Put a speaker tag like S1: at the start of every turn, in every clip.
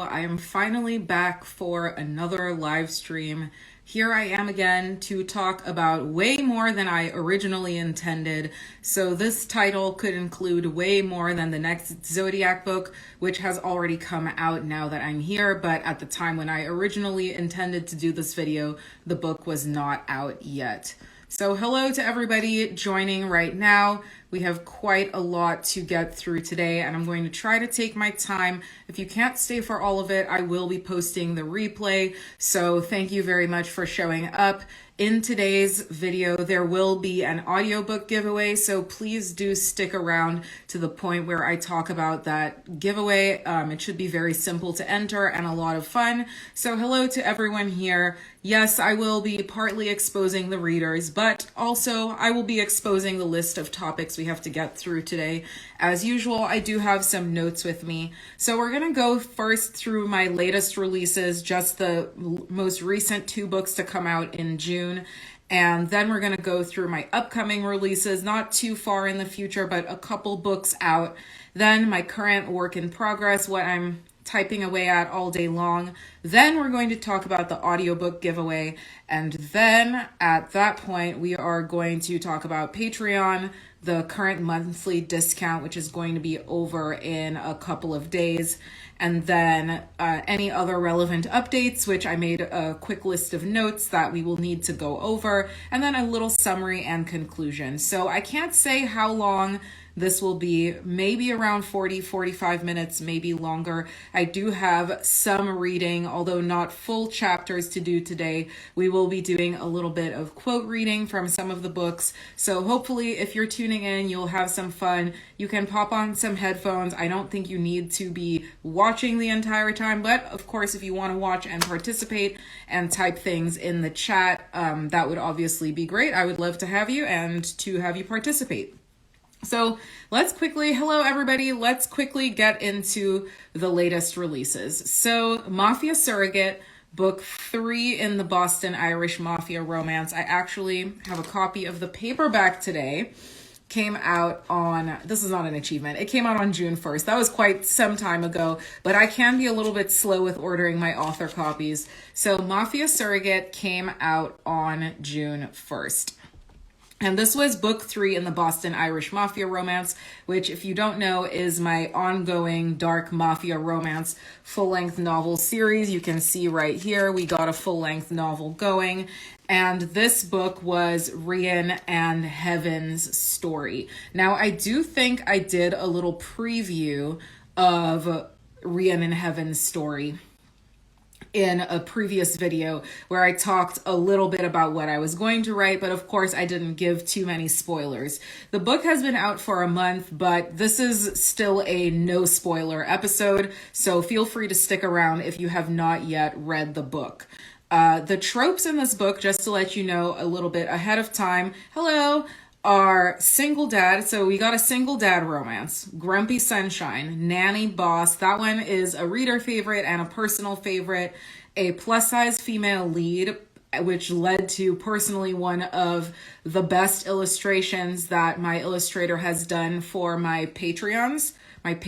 S1: I am finally back for another live stream. Here I am again to talk about way more than I originally intended. So this title could include way more than the next Zodiac book, which has already come out now that I'm here. But at the time when I originally intended to do this video, the book was not out yet. So hello to everybody joining right now. We have quite a lot to get through today, and I'm going to try to take my time. If you can't stay for all of it, I will be posting the replay. So thank you very much for showing up. In today's video, there will be an audiobook giveaway, so please do stick around to the point where I talk about that giveaway. It should be very simple to enter and a lot of fun. So hello to everyone here. Yes, I will be partly exposing the readers, but also I will be exposing the list of topics we have to get through today. As usual, I do have some notes with me. So we're going to go first through my latest releases, just the most recent 2 books to come out in June. And then we're going to go through my upcoming releases, not too far in the future, but a couple books out. Then my current work in progress, what I'm typing away at all day long. Then we're going to talk about the audiobook giveaway. And then at that point, we are going to talk about Patreon, the current monthly discount, which is going to be over in a couple of days. And then any other relevant updates, which I made a quick list of notes that we will need to go over, and then a little summary and conclusion. So I can't say how long this will be, maybe around 40-45 minutes, maybe longer. I do have some reading, although not full chapters to do today. We will be doing a little bit of quote reading from some of the books. So hopefully if you're tuning in, you'll have some fun. You can pop on some headphones. I don't think you need to be watching the entire time, but of course, if you want to watch and participate and type things in the chat, that would obviously be great. I would love to have you and to have you participate. So hello everybody, let's quickly get into the latest releases. So Mafia Surrogate, book 3 in the Boston Irish Mafia romance. I actually have a copy of the paperback today. Came out on, this is not an achievement, it came out on June 1st. That was quite some time ago, but I can be a little bit slow with ordering my author copies. So Mafia Surrogate came out on June 1st. And this was book 3 in the Boston Irish Mafia romance, which, if you don't know, is my ongoing dark mafia romance full-length novel series. You can see right here, we got a full-length novel going. And this book was Rian and Heaven's story. Now, I do think I did a little preview of Rian and Heaven's story in a previous video where I talked a little bit about what I was going to write, but of course I didn't give too many spoilers. The book has been out for a month, but this is still a no spoiler episode, so feel free to stick around if you have not yet read the book. The tropes in this book, just to let you know a little bit ahead of time, are single dad. So we got a single dad romance, Grumpy Sunshine, Nanny Boss. That one is a reader favorite and a personal favorite. A plus size female lead, which led to personally one of the best illustrations that my illustrator has done for my patrons. And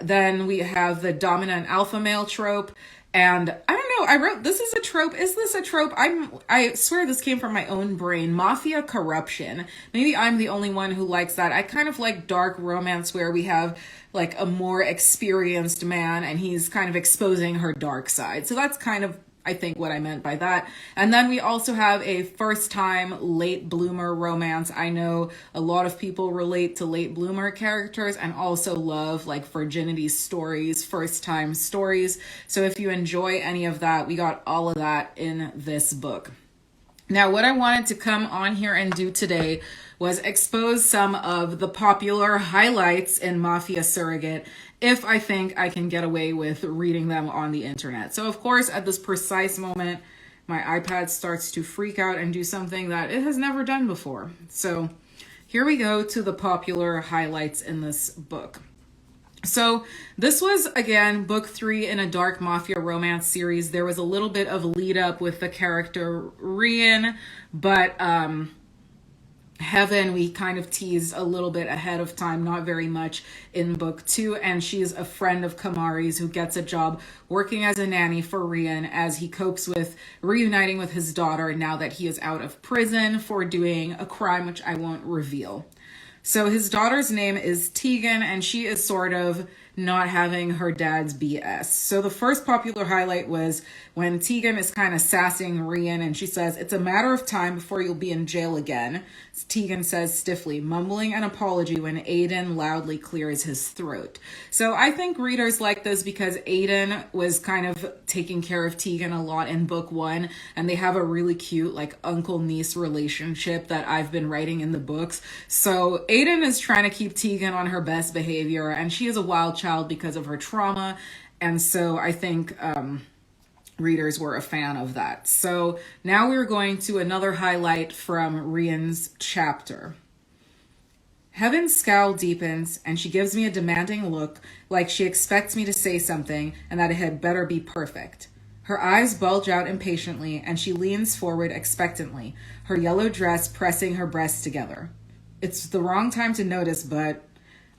S1: then we have the dominant alpha male trope. And I don't know, I wrote, this is a trope. Is this a trope? I swear this came from my own brain. Mafia corruption. Maybe I'm the only one who likes that. I kind of like dark romance where we have like a more experienced man and he's kind of exposing her dark side. So that's kind of, I think, what I meant by that. And then we also have a first-time late bloomer romance. I know a lot of people relate to late bloomer characters and also love like virginity stories, first-time stories. So if you enjoy any of that, we got all of that in this book. Now, what I wanted to come on here and do today was expose some of the popular highlights in Mafia Surrogate, if I think I can get away with reading them on the internet. So of course, at this precise moment, my iPad starts to freak out and do something that it has never done before. So here we go to the popular highlights in this book. So this was, again, book 3 in a dark mafia romance series. There was a little bit of lead up with the character Rian, but Heaven, we kind of teased a little bit ahead of time, not very much in book 2, and she's a friend of Kamari's who gets a job working as a nanny for Rian as he copes with reuniting with his daughter now that he is out of prison for doing a crime which I won't reveal. So his daughter's name is Tegan, and she is sort of not having her dad's BS. So the first popular highlight was when Tegan is kind of sassing Rian, and she says, "It's a matter of time before you'll be in jail again," Tegan says stiffly, mumbling an apology when Aiden loudly clears his throat. So I think readers like this because Aiden was kind of taking care of Tegan a lot in book 1, and they have a really cute like uncle-niece relationship that I've been writing in the books. So Aiden is trying to keep Tegan on her best behavior, and she is a wild child because of her trauma, and so I think readers were a fan of that. So now we're going to another highlight from Rian's chapter. Heaven's scowl deepens, and she gives me a demanding look, like she expects me to say something and that it had better be perfect. Her eyes bulge out impatiently, and she leans forward expectantly, her yellow dress pressing her breasts together. It's the wrong time to notice, but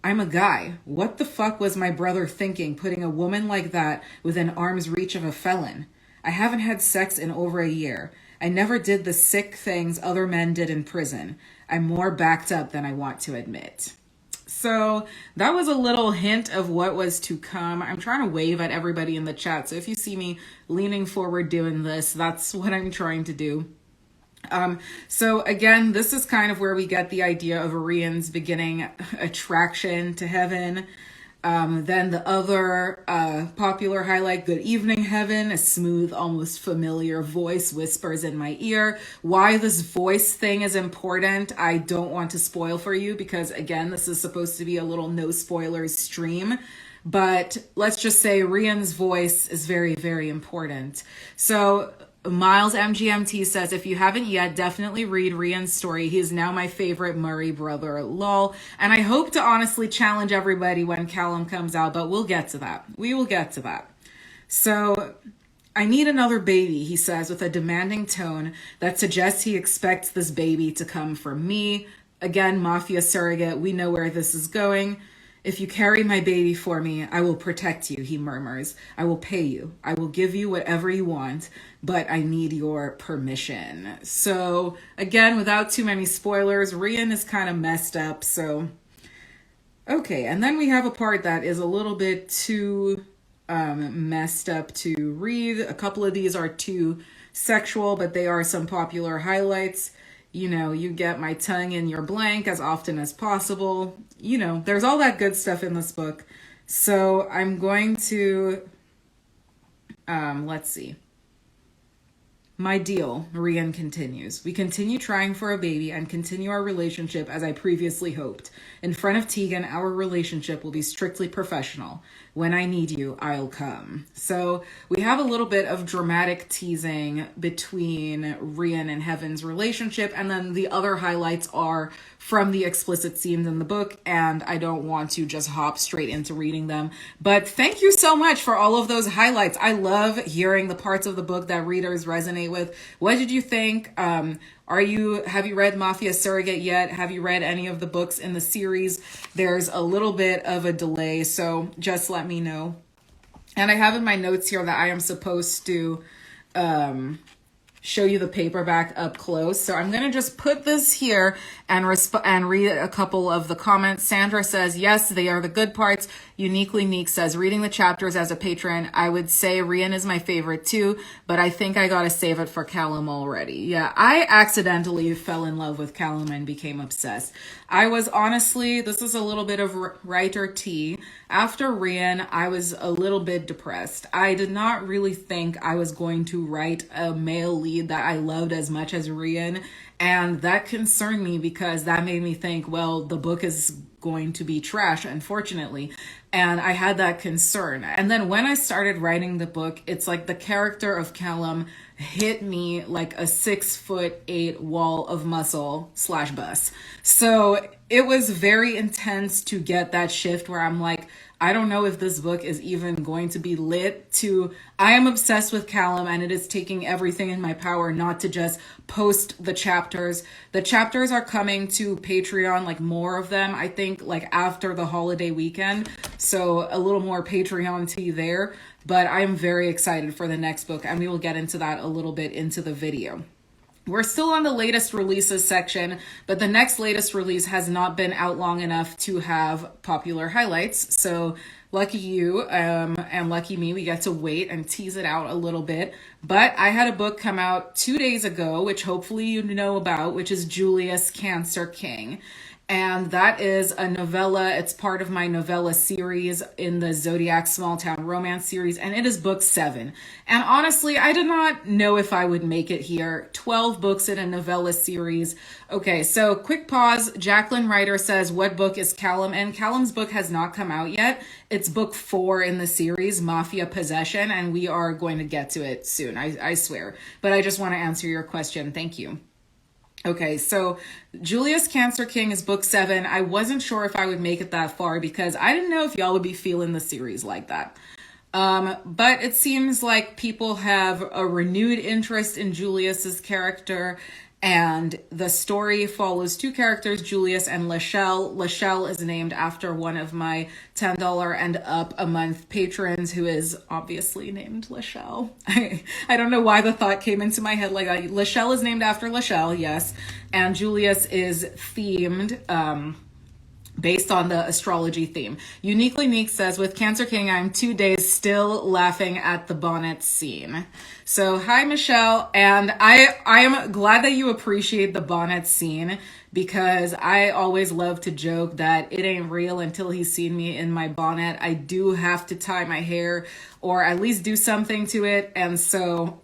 S1: I'm a guy. What the fuck was my brother thinking, putting a woman like that within arm's reach of a felon? I haven't had sex in over a year. I never did the sick things other men did in prison. I'm more backed up than I want to admit. So that was a little hint of what was to come. I'm trying to wave at everybody in the chat. So if you see me leaning forward doing this, that's what I'm trying to do. So again, this is kind of where we get the idea of Rian's beginning attraction to Heaven. Then the other popular highlight, "Good evening, Heaven." A smooth, almost familiar voice whispers in my ear. Why this voice thing is important, I don't want to spoil for you because, again, this is supposed to be a little no spoilers stream. But let's just say Rian's voice is very, very important. So Miles MGMT says, "If you haven't yet, definitely read Rian's story. He is now my favorite Murray brother, lol." And I hope to honestly challenge everybody when Callum comes out, but we'll get to that. We will get to that. So, "I need another baby," he says with a demanding tone that suggests he expects this baby to come from me. Again, Mafia Surrogate, we know where this is going. "If you carry my baby for me, I will protect you," he murmurs. "I will pay you. I will give you whatever you want, but I need your permission." So again, without too many spoilers, Rian is kind of messed up. So, okay. And then we have a part that is a little bit too messed up to read. A couple of these are too sexual, but they are some popular highlights. You know, "You get my tongue in your blank as often as possible." You know, there's all that good stuff in this book. So I'm going to, let's see. "My deal," Rian continues. "We continue trying for a baby and continue our relationship as I previously hoped. In front of Tegan, our relationship will be strictly professional. When I need you, I'll come." So we have a little bit of dramatic teasing between Rian and Heaven's relationship, and then the other highlights are from the explicit scenes in the book, and I don't want to just hop straight into reading them. But thank you so much for all of those highlights. I love hearing the parts of the book that readers resonate with. What did you think? Have you read Mafia Surrogate yet? Have you read any of the books in the series? There's a little bit of a delay, so just let me know. And I have in my notes here that I am supposed to show you the paperback up close. So I'm going to just put this here and read a couple of the comments. Sandra says, "Yes, they are the good parts." Uniquely Neek says, "Reading the chapters as a patron, I would say Rian is my favorite too, but I think I got to save it for Callum already." Yeah, I accidentally fell in love with Callum and became obsessed. I was honestly, this is a little bit of writer tea. After Rian, I was a little bit depressed. I did not really think I was going to write a male lead that I loved as much as Rian. And that concerned me because that made me think, well, the book is going to be trash, unfortunately. And I had that concern. And then when I started writing the book, it's like the character of Callum hit me like a 6'8" wall of muscle / bus. So it was very intense to get that shift where I'm like, I don't know if this book is even going to be lit to, I am obsessed with Callum and it is taking everything in my power not to just post the chapters. The chapters are coming to Patreon, like more of them, I think like after the holiday weekend. So a little more Patreon tea there, but I'm very excited for the next book and we will get into that a little bit into the video. We're still on the latest releases section, but the next latest release has not been out long enough to have popular highlights. So lucky you, and lucky me, we get to wait and tease it out a little bit. But I had a book come out 2 days ago, which hopefully you know about, which is Julius Cancer King. And that is a novella. It's part of my novella series in the Zodiac Small Town Romance series, and it is book 7. And honestly, I did not know if I would make it here. 12 books in a novella series. Okay, so quick pause. Jacqueline Ryder says, what book is Callum in? Callum's book has not come out yet. It's book 4 in the series, Mafia Possession, and we are going to get to it soon, I swear. But I just want to answer your question. Thank you. Okay, so Julius Cancer King is book 7. I wasn't sure if I would make it that far because I didn't know if y'all would be feeling the series like that. But it seems like people have a renewed interest in Julius's character, and the story follows 2 characters, Julius and Lachelle. Lachelle is named after one of my $10 and up a month patrons who is obviously named Lachelle. I don't know why the thought came into my head like that. Lachelle is named after Lachelle, yes. And Julius is themed, based on the astrology theme. Uniquely Meek says, with Cancer King, I'm 2 days still laughing at the bonnet scene. So hi, Michelle. And I am glad that you appreciate the bonnet scene because I always love to joke that it ain't real until he's seen me in my bonnet. I do have to tie my hair or at least do something to it. And so,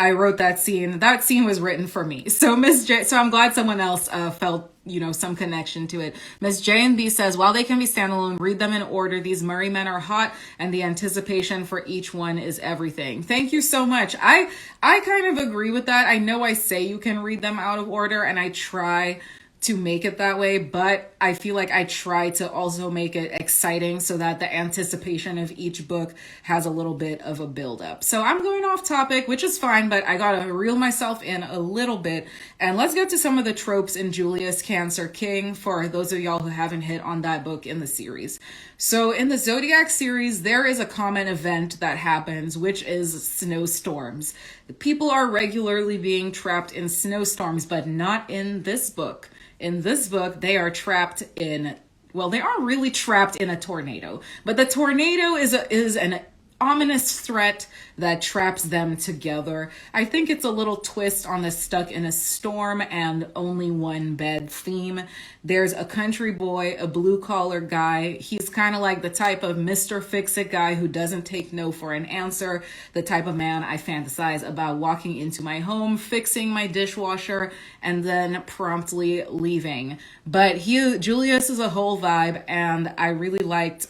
S1: I wrote that scene. That scene was written for me. So so I'm glad someone else felt, some connection to it. Miss J and B says, while they can be standalone, read them in order. These Murray men are hot and the anticipation for each one is everything. Thank you so much. I kind of agree with that. I know I say you can read them out of order and I try to make it that way, but I feel like I try to also make it exciting so that the anticipation of each book has a little bit of a build-up. So I'm going off topic, which is fine, but I gotta reel myself in a little bit. And let's get to some of the tropes in Julius Cancer King for those of y'all who haven't hit on that book in the series. So in the Zodiac series, there is a common event that happens, which is snowstorms. People are regularly being trapped in snowstorms, but not in this book. In this book, they are trapped in, well, they aren't really trapped in a tornado, but the tornado is an ominous threat that traps them together. I think it's a little twist on the stuck in a storm and only one bed theme. There's a country boy, a blue collar guy. He's kind of like the type of Mr. Fix-It guy who doesn't take no for an answer. The type of man I fantasize about walking into my home, fixing my dishwasher, and then promptly leaving. But Julius is a whole vibe, and I really liked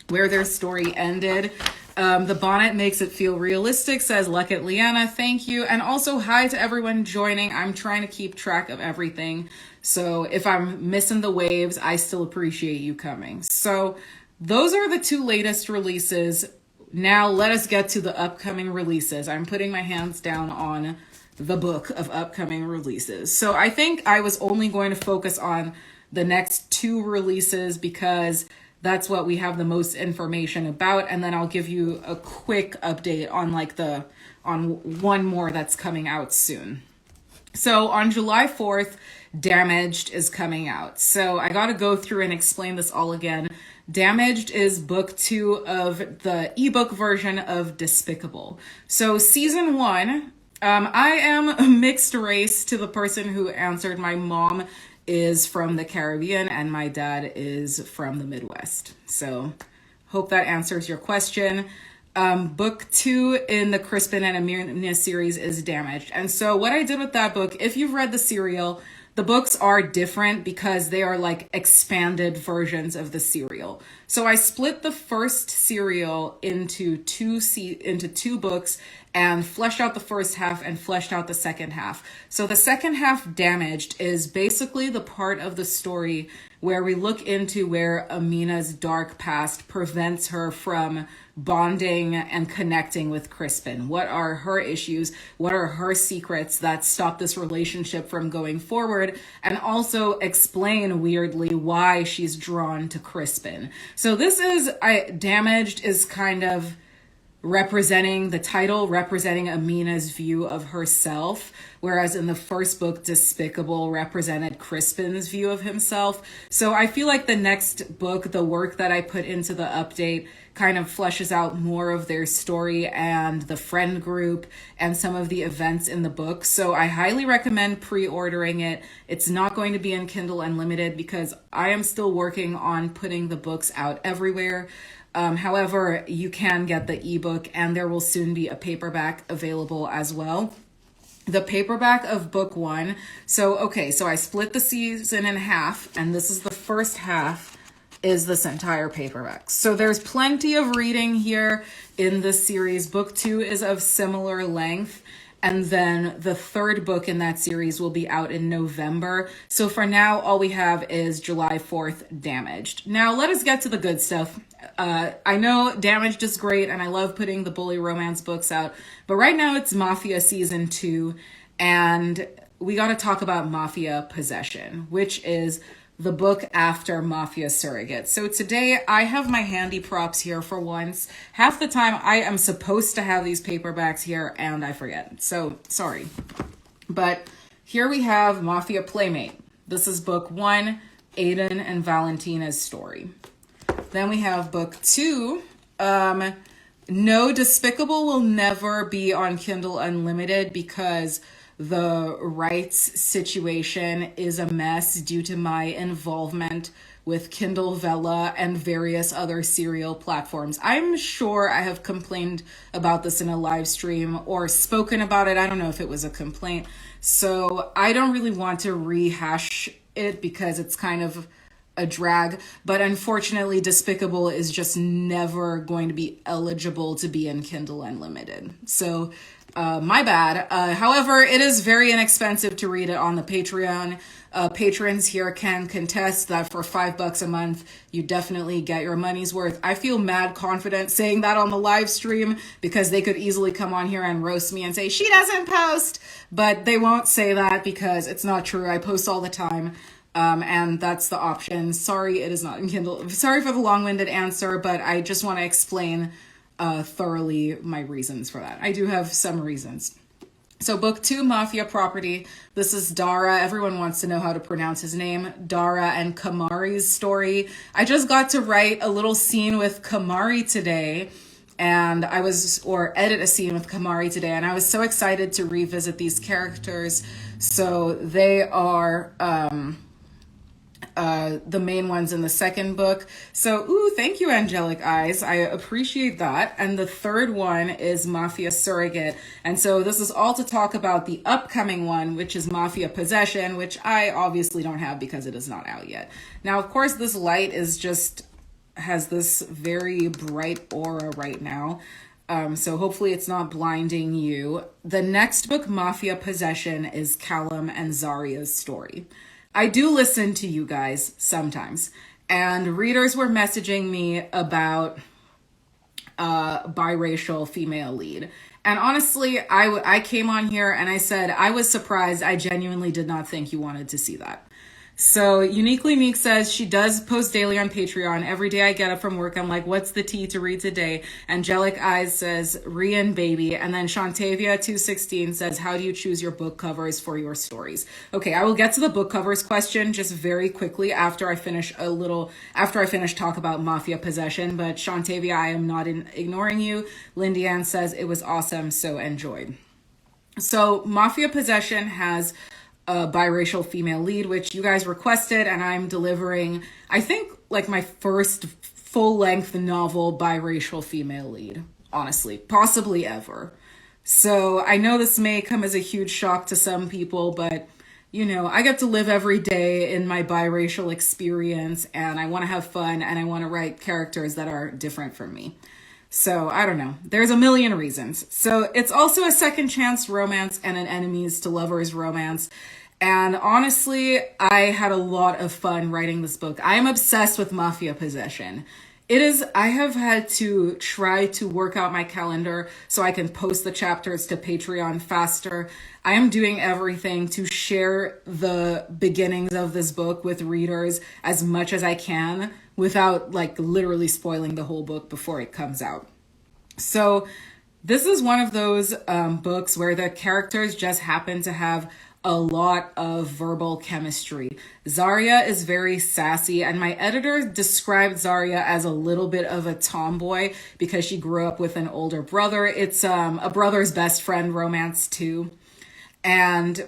S1: where their story ended. The bonnet makes it feel realistic, says Luck at Leanna. Thank you. And also hi to everyone joining. I'm trying to keep track of everything. So if I'm missing the waves, I still appreciate you coming. So those are the 2 latest releases. Now let us get to the upcoming releases. I'm putting my hands down on the book of upcoming releases. So I think I was only going to focus on the next 2 releases because that's what we have the most information about. And then I'll give you a quick update on on one more that's coming out soon. So on July 4th, Damaged is coming out. So I got to go through and explain this all again. Damaged is book 2 of the ebook version of Despicable. So season 1, I am a mixed race to the person who answered. My mom is from the Caribbean and my dad is from the Midwest. So hope that answers your question. Book 2 in the Crispin and Amina series is Damaged. And so what I did with that book, if you've read the serial, the books are different because they are like expanded versions of the serial. So I split the first serial into two books, and fleshed out the first half and fleshed out the second half. So the second half, Damaged, is basically the part of the story where we look into where Amina's dark past prevents her from bonding and connecting with Crispin. What are her issues? What are her secrets that stop this relationship from going forward? And also explain weirdly why she's drawn to Crispin. So this is, Damaged is kind of representing the title, representing Amina's view of herself, whereas in the first book, Despicable represented Crispin's view of himself. So I feel like the next book, the work that I put into the update, kind of fleshes out more of their story and the friend group and some of the events in the book. So I highly recommend pre-ordering it. It's not going to be in Kindle Unlimited because I am still working on putting the books out everywhere. However, you can get the ebook, and there will soon be a paperback available as well. The paperback of book 1. So I split the season in half, and this is the first half is this entire paperback. So there's plenty of reading here in this series. Book 2 is of similar length. And then the third book in that series will be out in November. So for now, all we have is July 4th, Damaged. Now, let us get to the good stuff. I know Damaged is great, and I love putting the bully romance books out. But right now, it's Mafia Season 2, and we got to talk about Mafia Possession, which is the book after Mafia Surrogate. So today I have my handy props here for once. Half the time I am supposed to have these paperbacks here and I forget. So sorry. But here we have Mafia Playmate. This is book 1, Aiden and Valentina's story. Then we have book 2. No, Despicable will never be on Kindle Unlimited because the rights situation is a mess due to my involvement with Kindle Vella and various other serial platforms. I'm sure I have complained about this in a live stream or spoken about it. I don't know if it was a complaint. So I don't really want to rehash it because it's kind of a drag, but unfortunately Despicable is just never going to be eligible to be in Kindle Unlimited. So my bad. However, it is very inexpensive to read it on the Patreon. Patrons here can contest that for $5 a month, you definitely get your money's worth. I feel mad confident saying that on the live stream because they could easily come on here and roast me and say, she doesn't post, but they won't say that because it's not true. I post all the time. And that's the option. Sorry, it is not in Kindle. Sorry for the long-winded answer, but I just want to explain thoroughly my reasons for that. I do have some reasons. So book 2, Mafia Property. This is Dara. Everyone wants to know how to pronounce his name. Dara and Kamari's story. I just got to write a little scene with Kamari today. And edit a scene with Kamari today. And I was so excited to revisit these characters. So they are the main ones in the second book. So, thank you, Angelic Eyes. I appreciate that. And the third one is Mafia Surrogate. And so this is all to talk about the upcoming one, which is Mafia Possession, which I obviously don't have because it is not out yet. Now, of course, this light has this very bright aura right now. So hopefully it's not blinding you. The next book, Mafia Possession, is Callum and Zaria's story. I do listen to you guys sometimes, and readers were messaging me about biracial female lead. And honestly, I came on here and I said, I was surprised. I genuinely did not think you wanted to see that. So Uniquely Meek says she does post daily on Patreon. Every day I get up from work, I'm like, what's the tea to read today? Angelic Eyes says, Rian Baby. And then Shantavia216 says, how do you choose your book covers for your stories? Okay, I will get to the book covers question just very quickly after I finish talk about Mafia Possession. But Shantavia, I am not ignoring you. Lindy Ann says, it was awesome, so enjoyed. So Mafia Possession has a biracial female lead, which you guys requested, and I'm delivering, I think, like my first full-length novel biracial female lead, honestly, possibly ever. So I know this may come as a huge shock to some people, but you know, I get to live every day in my biracial experience, and I want to have fun, and I want to write characters that are different from me. So I don't know. There's a million reasons. So it's also a second chance romance and an enemies to lovers romance. And honestly, I had a lot of fun writing this book. I am obsessed with mafia possession. I have had to try to work out my calendar so I can post the chapters to Patreon faster. I am doing everything to share the beginnings of this book with readers as much as I can without like literally spoiling the whole book before it comes out. So this is one of those books where the characters just happen to have a lot of verbal chemistry. Zarya is very sassy, and my editor described Zarya as a little bit of a tomboy because she grew up with an older brother. It's a brother's best friend romance too. And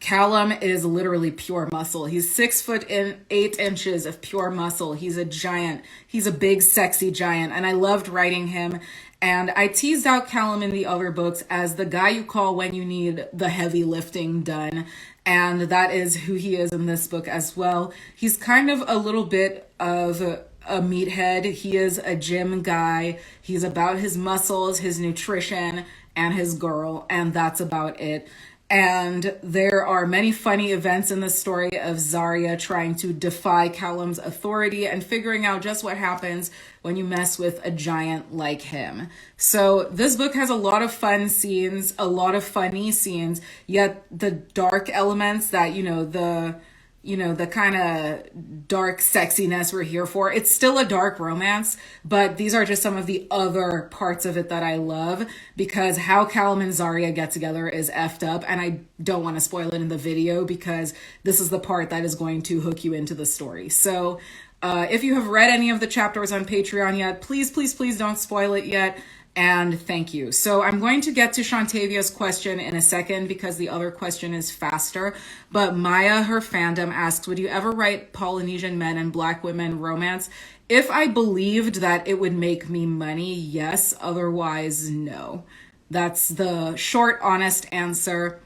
S1: Callum is literally pure muscle. He's 6'8" of pure muscle. He's a giant. He's a big, sexy giant. And I loved writing him. And I teased out Callum in the other books as the guy you call when you need the heavy lifting done. And that is who he is in this book as well. He's kind of a little bit of a meathead. He is a gym guy. He's about his muscles, his nutrition, and his girl. And that's about it. And there are many funny events in the story of Zarya trying to defy Callum's authority and figuring out just what happens when you mess with a giant like him. So this book has a lot of fun scenes, a lot of funny scenes, yet the dark elements that, the kind of dark sexiness we're here for. It's still a dark romance, but these are just some of the other parts of it that I love because how Callum and Zarya get together is effed up, and I don't want to spoil it in the video because this is the part that is going to hook you into the story. So if you have read any of the chapters on Patreon yet, please, please, please don't spoil it yet. And thank you. So I'm going to get to Shantavia's question in a second because the other question is faster. But Maya, her fandom, asks, would you ever write Polynesian men and Black women romance? If I believed that it would make me money, yes. Otherwise, no. That's the short, honest answer.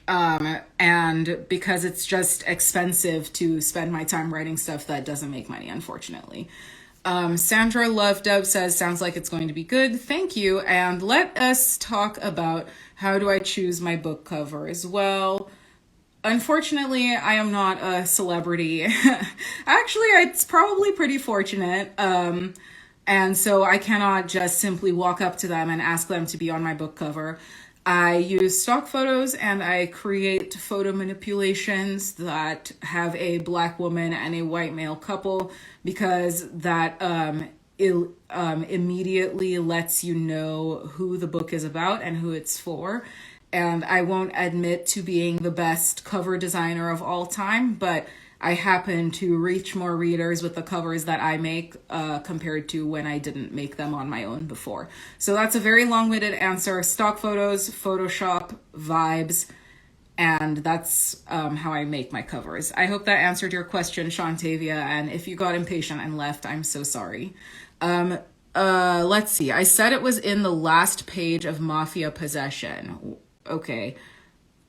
S1: And because it's just expensive to spend my time writing stuff that doesn't make money, unfortunately. Sandra Love Dub says, sounds like it's going to be good. Thank you. And let us talk about how do I choose my book covers. Well, unfortunately, I am not a celebrity. Actually, it's probably pretty fortunate. And so I cannot just simply walk up to them and ask them to be on my book cover. I use stock photos and I create photo manipulations that have a Black woman and a white male couple because that immediately lets you know who the book is about and who it's for. And I won't admit to being the best cover designer of all time, but I happen to reach more readers with the covers that I make compared to when I didn't make them on my own before. So that's a very long-winded answer. Stock photos, Photoshop, vibes, and that's how I make my covers. I hope that answered your question, Shantavia, and if you got impatient and left, I'm so sorry. Let's see. I said it was in the last page of Mafia Possession. Okay.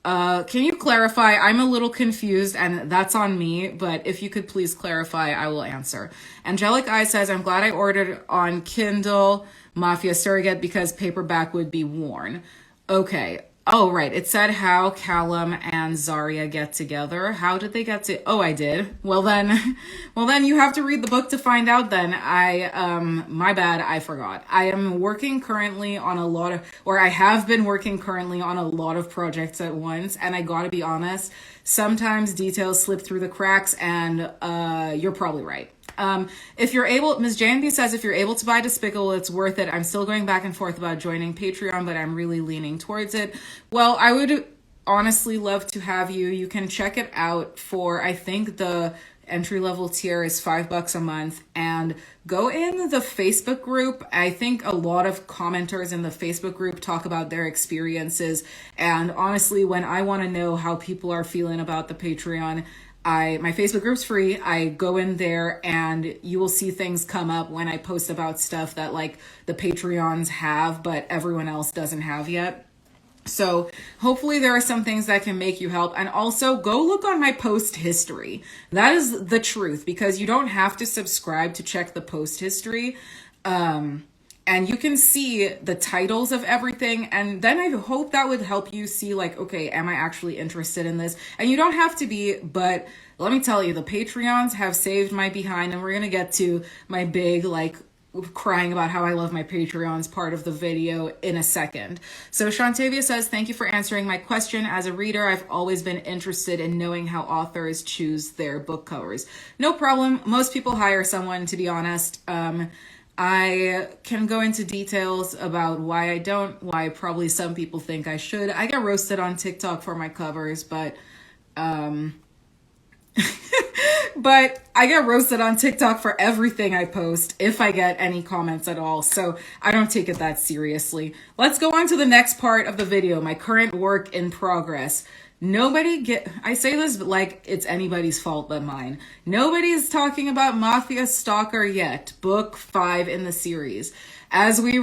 S1: Can you clarify? I'm a little confused and that's on me, but if you could please clarify, I will answer. Angelic Eye says, I'm glad I ordered on Kindle Mafia Surrogate because paperback would be worn. Okay. Oh, right. It said how Callum and Zarya get together. How did they get to... Oh, I did. Well then you have to read the book to find out then. My bad, I forgot. I am working currently on I have been working currently on a lot of projects at once, and I gotta be honest, sometimes details slip through the cracks, and you're probably right. If you're able, Ms. JNB says, if you're able to buy Despicable, it's worth it. I'm still going back and forth about joining Patreon, but I'm really leaning towards it. Well, I would honestly love to have you. You can check it out for, I think the entry-level tier is $5 a month, and go in the Facebook group. I think a lot of commenters in the Facebook group talk about their experiences. And honestly, when I want to know how people are feeling about the Patreon, my Facebook group's free. I go in there and you will see things come up when I post about stuff that like the Patreons have, but everyone else doesn't have yet. So hopefully there are some things that can make you help. And also go look on my post history. That is the truth, because you don't have to subscribe to check the post history. and you can see the titles of everything, and then I hope that would help you see like, okay, am I actually interested in this? And you don't have to be, but let me tell you, the Patreons have saved my behind, and we're gonna get to my big like crying about how I love my Patreons part of the video in a second. So Shantavia says, thank you for answering my question. As a reader, I've always been interested in knowing how authors choose their book covers. No problem. Most people hire someone, to be honest. I can go into details about why I don't, why probably some people think I should. I get roasted on TikTok for my covers, but but I get roasted on TikTok for everything I post, if I get any comments at all. So I don't take it that seriously. Let's go on to the next part of the video, my current work in progress. I say this like it's anybody's fault but mine. Nobody's talking about Mafia Stalker yet, book 5 in the series. As we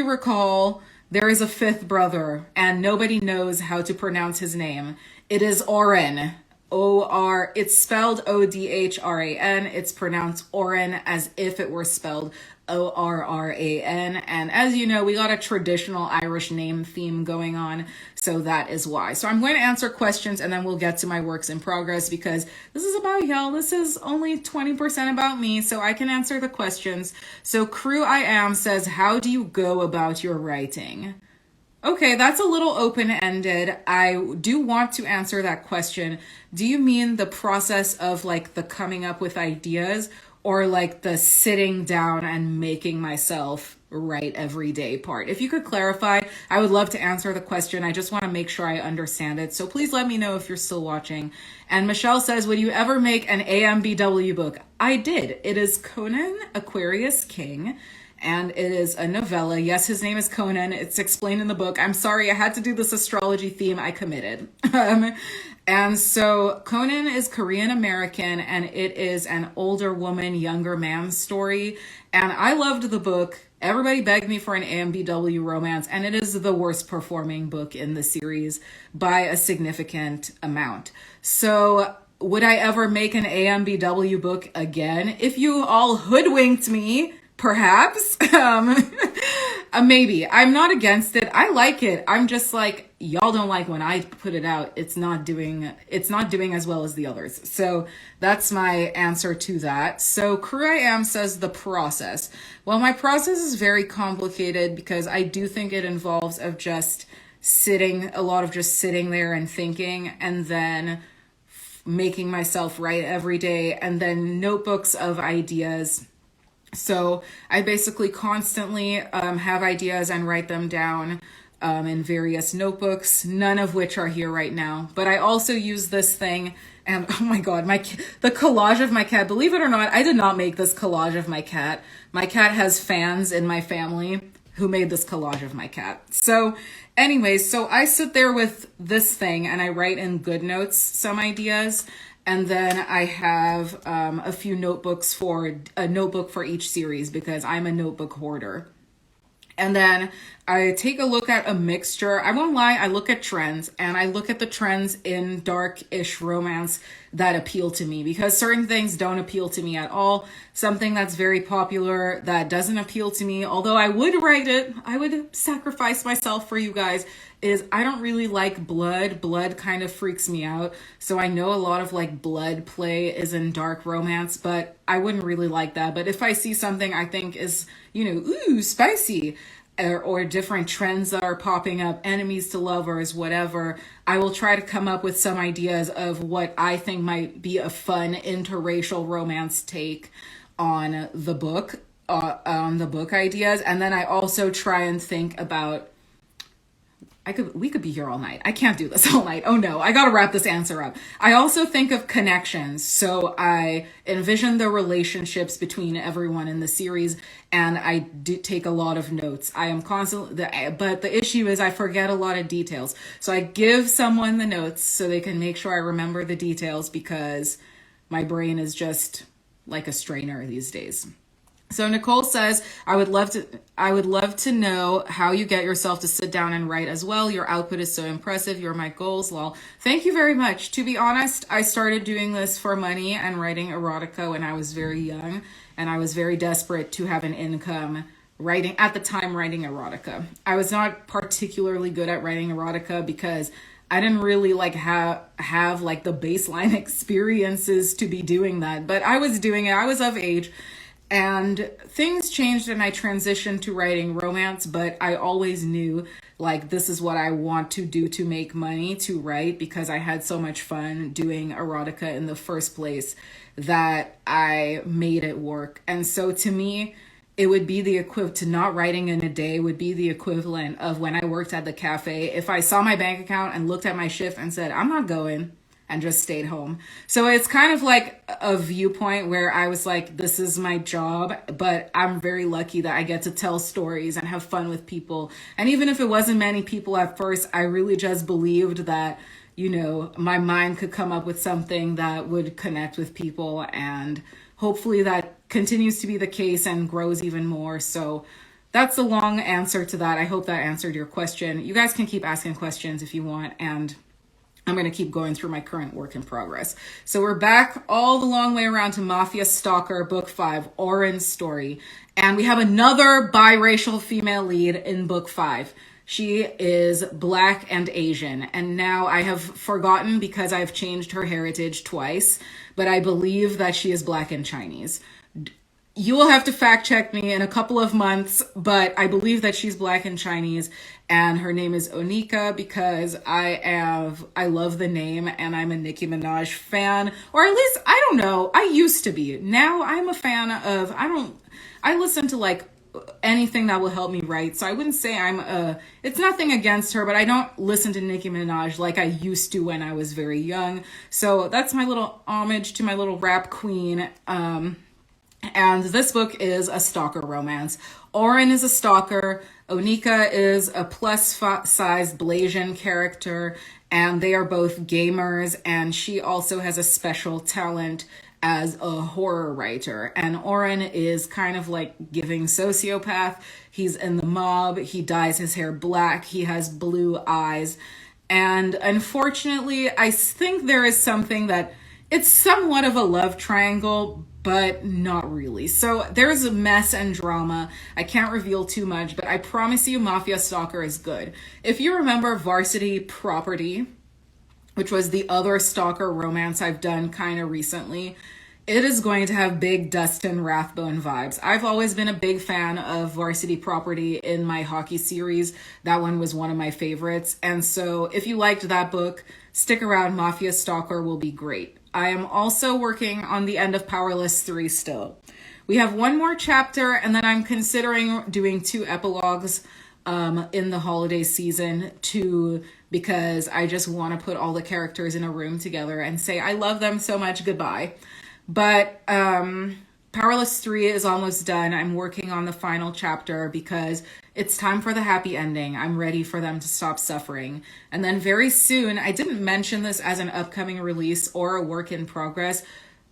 S1: recall, there is a 5th brother, and nobody knows how to pronounce his name. It is Oren. It's spelled Odhran. It's pronounced Oren as if it were spelled Orran. And as you know, we got a traditional Irish name theme going on, so that is why. So I'm going to answer questions, and then we'll get to my works in progress, because this is about y'all. This is only 20% about me, so I can answer the questions. So Crew I Am says, how do you go about your writing? Okay, that's a little open-ended. I do want to answer that question. Do you mean the process of like the coming up with ideas, or like the sitting down and making myself write every day part? If you could clarify, I would love to answer the question. I just want to make sure I understand it. So please let me know if you're still watching. And Michelle says, would you ever make an AMBW book? I did. It is Conan Aquarius King. And it is a novella. Yes, his name is Conan. It's explained in the book. I'm sorry, I had to do this astrology theme. I committed. And so Conan is Korean American, and it is an older woman, younger man story. And I loved the book. Everybody begged me for an AMBW romance, and it is the worst performing book in the series by a significant amount. So would I ever make an AMBW book again? If you all hoodwinked me, perhaps. Maybe. I'm not against it. I like it. I'm just like, y'all don't like when I put it out. It's not doing as well as the others. So that's my answer to that. So Crew I Am says the process. Well, my process is very complicated, because I do think it involves a lot of just sitting there and thinking, and then making myself write every day, and then notebooks of ideas. So I basically constantly have ideas and write them down in various notebooks, none of which are here right now. But I also use this thing, and oh my god, the collage of my cat. Believe it or not, I did not make this collage of my cat. My cat has fans in my family who made this collage of my cat. So anyways, so I sit there with this thing and I write in GoodNotes some ideas. And then I have a few notebooks a notebook for each series, because I'm a notebook hoarder. And then I take a look at a mixture. I won't lie, I look at trends, and I look at the trends in dark-ish romance that appeal to me, because certain things don't appeal to me at all. Something that's very popular that doesn't appeal to me, although I would write it, I would sacrifice myself for you guys, is I don't really like blood. Blood kind of freaks me out. So I know a lot of like blood play is in dark romance, but I wouldn't really like that. But if I see something I think is, ooh, spicy, or different trends that are popping up, enemies to lovers, whatever, I will try to come up with some ideas of what I think might be a fun interracial romance take on the book ideas. And then I also try and think about, we could be here all night. I can't do this all night. Oh no, I gotta wrap this answer up. I also think of connections. So I envision the relationships between everyone in the series, and I do take a lot of notes. I am constantly, but the issue is I forget a lot of details. So I give someone the notes so they can make sure I remember the details, because my brain is just like a strainer these days. So Nicole says, I would love to know how you get yourself to sit down and write as well. Your output is so impressive. You're my goals. Lol. Thank you very much. To be honest, I started doing this for money and writing erotica when I was very young, and I was very desperate to have an income writing erotica. I was not particularly good at writing erotica because I didn't really like have like the baseline experiences to be doing that, but I was doing it. I was of age, and things changed and I transitioned to writing romance, but I always knew like this is what I want to do to make money, to write, because I had so much fun doing erotica in the first place that I made it work. And so to me, it would be the equivalent to not writing in a day would be the equivalent of when I worked at the cafe. If I saw my bank account and looked at my shift and said, I'm not going, and just stayed home. So it's kind of like a viewpoint where I was like, this is my job, but I'm very lucky that I get to tell stories and have fun with people. And even if it wasn't many people at first, I really just believed that, you know, my mind could come up with something that would connect with people, and hopefully that continues to be the case and grows even more. So that's the long answer to that. I hope that answered your question. You guys can keep asking questions if you want, and I'm going to keep going through my current work in progress. So we're back all the long way around to Mafia Stalker, Book 5, Oren's story. And we have another biracial female lead in Book 5. She is Black and Asian. And now I have forgotten because I've changed her heritage twice, but I believe that she is Black and Chinese. You will have to fact check me in a couple of months, but I believe that she's Black and Chinese, and her name is Onika because I love the name and I'm a Nicki Minaj fan, or at least, I don't know, I used to be. Now I'm a fan of, I listen to like anything that will help me write, so I wouldn't say it's nothing against her, but I don't listen to Nicki Minaj like I used to when I was very young. So that's my little homage to my little rap queen. And this book is a stalker romance. Oren is a stalker. Onika is a plus-sized Blasian character, and they are both gamers, and she also has a special talent as a horror writer. And Oren is kind of like giving sociopath. He's in the mob. He dyes his hair black. He has blue eyes. And unfortunately, I think there is something that it's somewhat of a love triangle, but not really. So there's a mess and drama. I can't reveal too much, but I promise you Mafia Stalker is good. If you remember Varsity Property, which was the other stalker romance I've done kind of recently, it is going to have big Dustin Rathbone vibes. I've always been a big fan of Varsity Property in my hockey series. That one was one of my favorites. And so if you liked that book, stick around. Mafia Stalker will be great. I am also working on the end of Powerless 3 still. We have one more chapter, and then I'm considering doing 2 epilogues in the holiday season because I just want to put all the characters in a room together and say, I love them so much, goodbye. But Powerless 3 is almost done. I'm working on the final chapter because it's time for the happy ending. I'm ready for them to stop suffering. And then very soon, I didn't mention this as an upcoming release or a work in progress,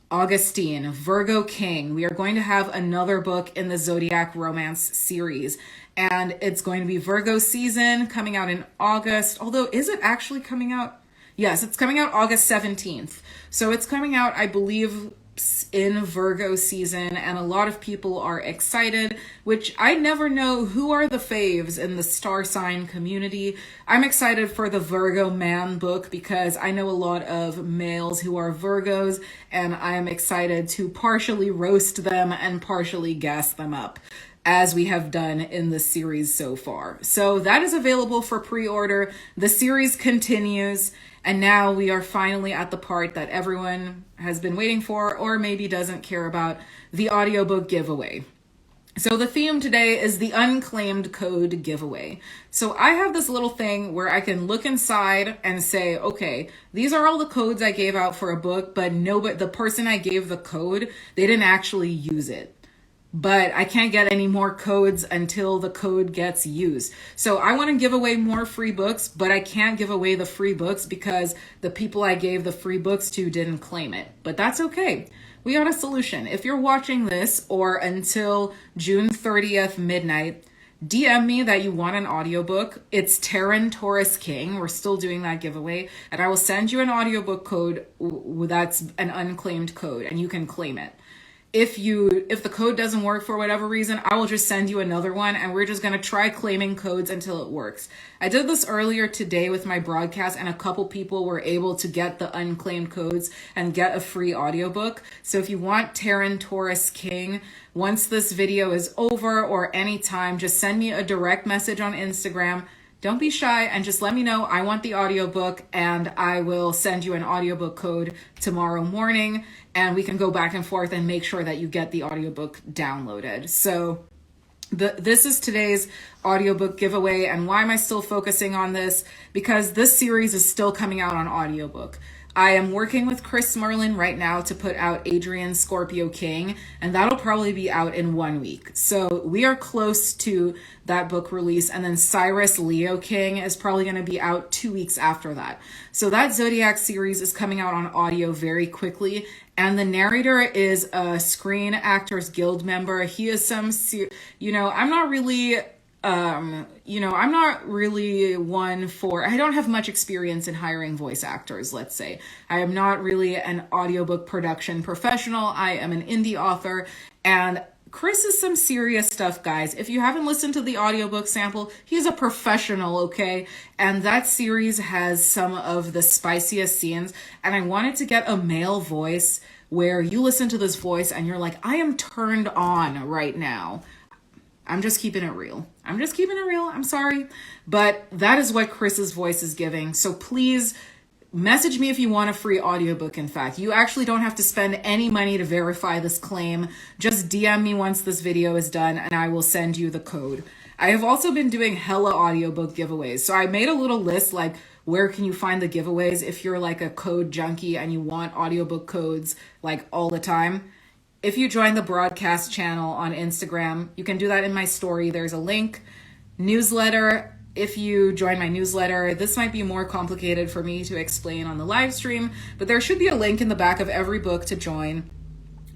S1: Augustine, Virgo King. We are going to have another book in the Zodiac Romance series. And it's going to be Virgo season coming out in August. Although, is it actually coming out? Yes, it's coming out August 17th. So it's coming out, I believe, in Virgo season, and a lot of people are excited, which I never know who are the faves in the star sign community. I'm excited for the Virgo man book because I know a lot of males who are Virgos, and I'm excited to partially roast them and partially gas them up, as we have done in the series so far. So that is available for pre-order. The series continues, and now we are finally at the part that everyone has been waiting for, or maybe doesn't care about, the audiobook giveaway. So the theme today is the unclaimed code giveaway. So I have this little thing where I can look inside and say, okay, these are all the codes I gave out for a book, but the person I gave the code, they didn't actually use it. But I can't get any more codes until the code gets used. So I want to give away more free books, but I can't give away the free books because the people I gave the free books to didn't claim it. But that's okay. We got a solution. If you're watching this or until June 30th midnight, DM me that you want an audiobook. It's Terran Taurus King. We're still doing that giveaway. And I will send you an audiobook code that's an unclaimed code, and you can claim it. If the code doesn't work for whatever reason, I will just send you another one, and we're just going to try claiming codes until it works. I did this earlier today with my broadcast, and a couple people were able to get the unclaimed codes and get a free audiobook. So if you want Terran Taurus King, once this video is over or anytime, just send me a direct message on Instagram. Don't be shy and just let me know I want the audiobook, and I will send you an audiobook code tomorrow morning, and we can go back and forth and make sure that you get the audiobook downloaded. So this is today's audiobook giveaway. And why am I still focusing on this? Because this series is still coming out on audiobook. I am working with Chris Merlin right now to put out Adrian Scorpio King, and that'll probably be out in 1 week. So we are close to that book release. And then Cyrus Leo King is probably going to be out 2 weeks after that. So that Zodiac series is coming out on audio very quickly. And the narrator is a Screen Actors Guild member. He is I'm not really one for, I don't have much experience in hiring voice actors, let's say. I am not really an audiobook production professional. I am an indie author, and Chris is some serious stuff, guys. If you haven't listened to the audiobook sample, he's a professional, okay? And that series has some of the spiciest scenes, and I wanted to get a male voice where you listen to this voice and you're like, I am turned on right now. I'm just keeping it real. I'm sorry. But that is what Chris's voice is giving. So please message me if you want a free audiobook. In fact, you actually don't have to spend any money to verify this claim. Just DM me once this video is done and I will send you the code. I have also been doing hella audiobook giveaways. So I made a little list, like, where can you find the giveaways if you're like a code junkie and you want audiobook codes like all the time. If you join the broadcast channel on Instagram, you can do that in my story. There's a link. Newsletter. If you join my newsletter, this might be more complicated for me to explain on the live stream, but there should be a link in the back of every book to join.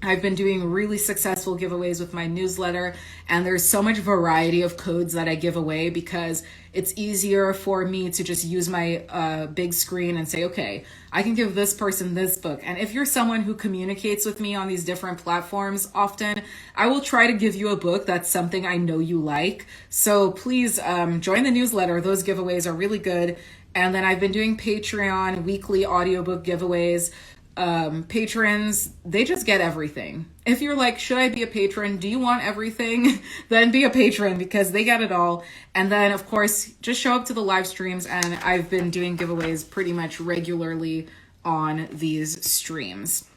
S1: I've been doing really successful giveaways with my newsletter, and there's so much variety of codes that I give away because it's easier for me to just use my big screen and say, okay, I can give this person this book. And if you're someone who communicates with me on these different platforms often, I will try to give you a book that's something I know you like. So please join the newsletter. Those giveaways are really good. And then I've been doing Patreon weekly audiobook giveaways. Patrons, they just get everything. If you're like, should I be a patron? Do you want everything? Then be a patron because they get it all. And then of course, just show up to the live streams, and I've been doing giveaways pretty much regularly on these streams.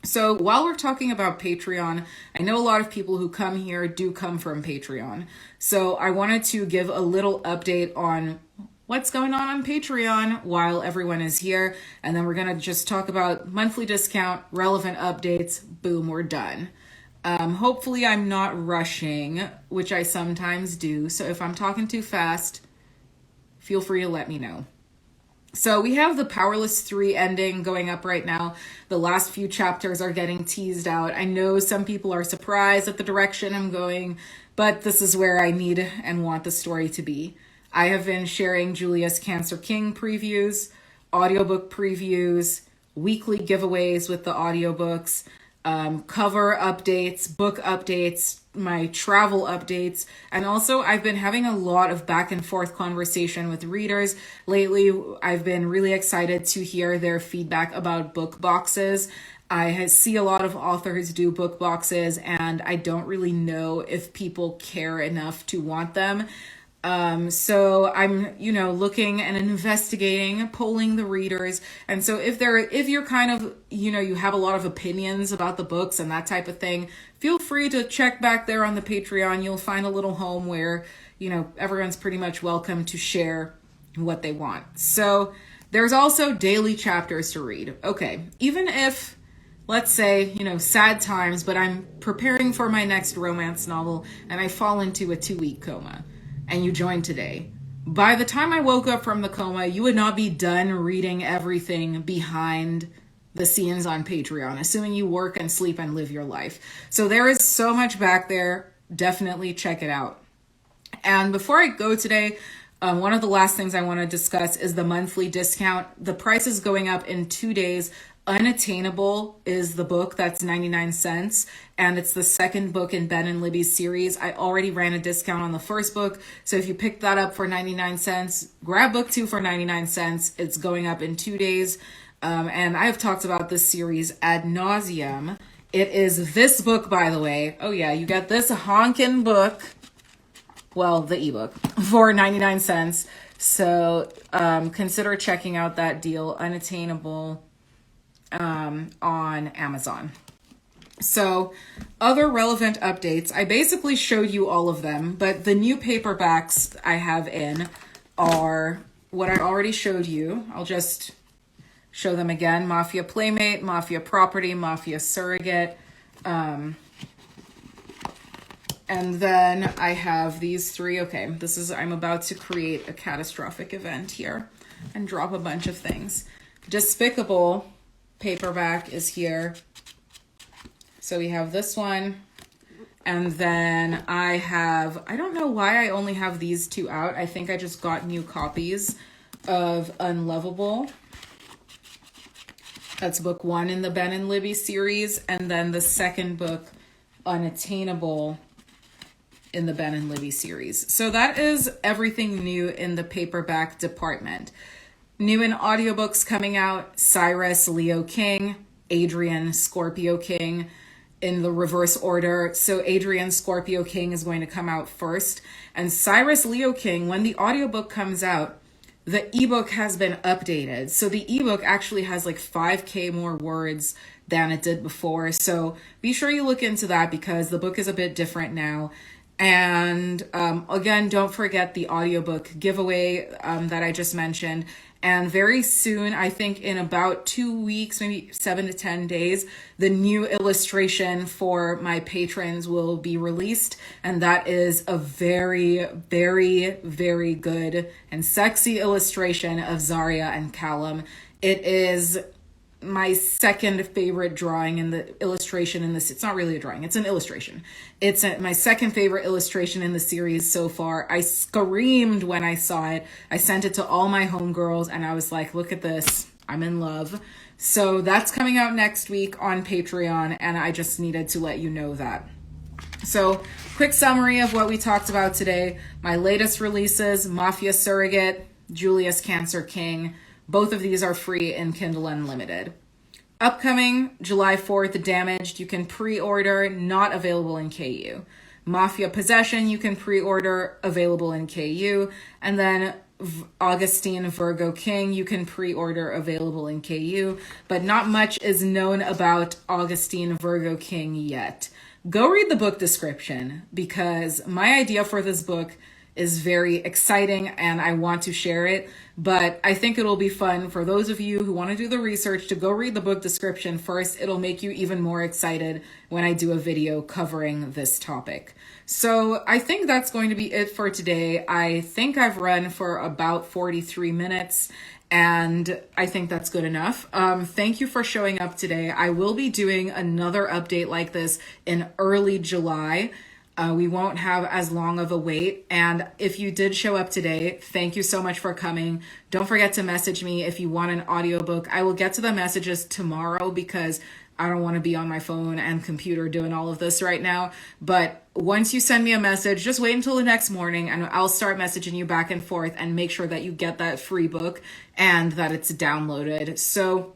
S1: So while we're talking about Patreon, I know a lot of people who come here do come from Patreon. So I wanted to give a little update on what's going on Patreon while everyone is here. And then we're going to just talk about monthly discount, relevant updates. Boom, we're done. Hopefully I'm not rushing, which I sometimes do. So if I'm talking too fast, feel free to let me know. So we have the Powerless 3 ending going up right now. The last few chapters are getting teased out. I know some people are surprised at the direction I'm going, but this is where I need and want the story to be. I have been sharing Julius Cancer King previews, audiobook previews, weekly giveaways with the audiobooks, cover updates, book updates, my travel updates, and also I've been having a lot of back and forth conversation with readers. Lately, I've been really excited to hear their feedback about book boxes. I see a lot of authors do book boxes, and I don't really know if people care enough to want them. So I'm, looking and investigating, polling the readers. And so if you're kind of, you have a lot of opinions about the books and that type of thing, feel free to check back there on the Patreon. You'll find a little home where, everyone's pretty much welcome to share what they want. So there's also daily chapters to read. Okay. Even if, let's say, sad times, but I'm preparing for my next romance novel and I fall into a 2-week coma, and you joined today. By the time I woke up from the coma, you would not be done reading everything behind the scenes on Patreon, assuming you work and sleep and live your life. So there is so much back there. Definitely check it out. And before I go today, One of the last things I want to discuss is the monthly discount. The price is going up in 2 days. Unattainable is the book that's 99 cents, and it's the second book in Ben and Libby's series. I already ran a discount on the first book, so if you pick that up for 99 cents, grab book 2 for 99 cents. It's going up in 2 days, and I have talked about this series ad nauseum. It is this book, by the way. Oh yeah, you get this honkin' book, well, the ebook, for 99 cents. So consider checking out that deal, Unattainable, on Amazon. So other relevant updates, I basically showed you all of them, but the new paperbacks I have in are what I already showed you. I'll just show them again. Mafia Playmate, Mafia Property, Mafia Surrogate. And then I have these 3. Okay, I'm about to create a catastrophic event here and drop a bunch of things. Despicable paperback is here. So we have this one. And then I don't know why I only have these 2 out. I think I just got new copies of Unlovable. That's book 1 in the Ben and Libby series. And then the second book, Unattainable, in the Ben and Libby series. So that is everything new in the paperback department. New in audiobooks coming out, Cyrus, Leo King, Adrian, Scorpio King, in the reverse order. So Adrian, Scorpio King is going to come out first. And Cyrus, Leo King, when the audiobook comes out, the ebook has been updated. So the ebook actually has like 5K more words than it did before. So be sure you look into that because the book is a bit different now. And again, don't forget the audiobook giveaway that I just mentioned. And very soon, I think in about 2 weeks, maybe 7 to 10 days, the new illustration for my patrons will be released. And that is a very, very, very good and sexy illustration of Zarya and Callum. It is my second favorite drawing in the illustration in this. It's not really a drawing, it's an illustration. It's my second favorite illustration in the series so far. I screamed when I saw it. I sent it to all my homegirls and I was like, look at this, I'm in love. So that's coming out next week on Patreon, and I just needed to let you know that. So quick summary of what we talked about today. My latest releases, Mafia Surrogate, Julius Cancer King. Both of these are free in Kindle Unlimited. Upcoming July 4th, Damaged, you can pre-order, not available in KU. Mafia Possession, you can pre-order, available in KU. And then Augustine Virgo King, you can pre-order, available in KU. But not much is known about Augustine Virgo King yet. Go read the book description because my idea for this book is very exciting and I want to share it, but I think it'll be fun for those of you who want to do the research to go read the book description first. It'll make you even more excited when I do a video covering this topic. So I think that's going to be it for today. I think I've run for about 43 minutes and I think that's good enough. Thank you for showing up today. I will be doing another update like this in early July. We won't have as long of a wait. And if you did show up today, thank you so much for coming. Don't forget to message me if you want an audiobook. I will get to the messages tomorrow because I don't want to be on my phone and computer doing all of this right now. But once you send me a message, just wait until the next morning and I'll start messaging you back and forth and make sure that you get that free book and that it's downloaded. So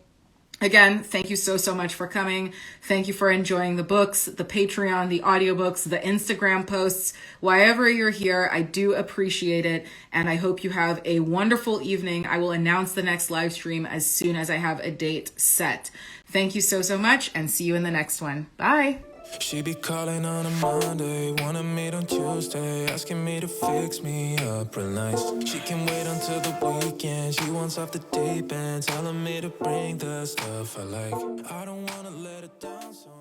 S1: again, thank you so much for coming. Thank you for enjoying the books, the Patreon, the audiobooks, the Instagram posts. Wherever you're here, I do appreciate it. And I hope you have a wonderful evening. I will announce the next live stream as soon as I have a date set. Thank you so much and see you in the next one. Bye.
S2: She be calling on a Monday, wanna meet on Tuesday, asking me to fix me up real nice. She can wait until the weekend, she wants off the deep end, telling me to bring the stuff I like. I don't wanna let her down, so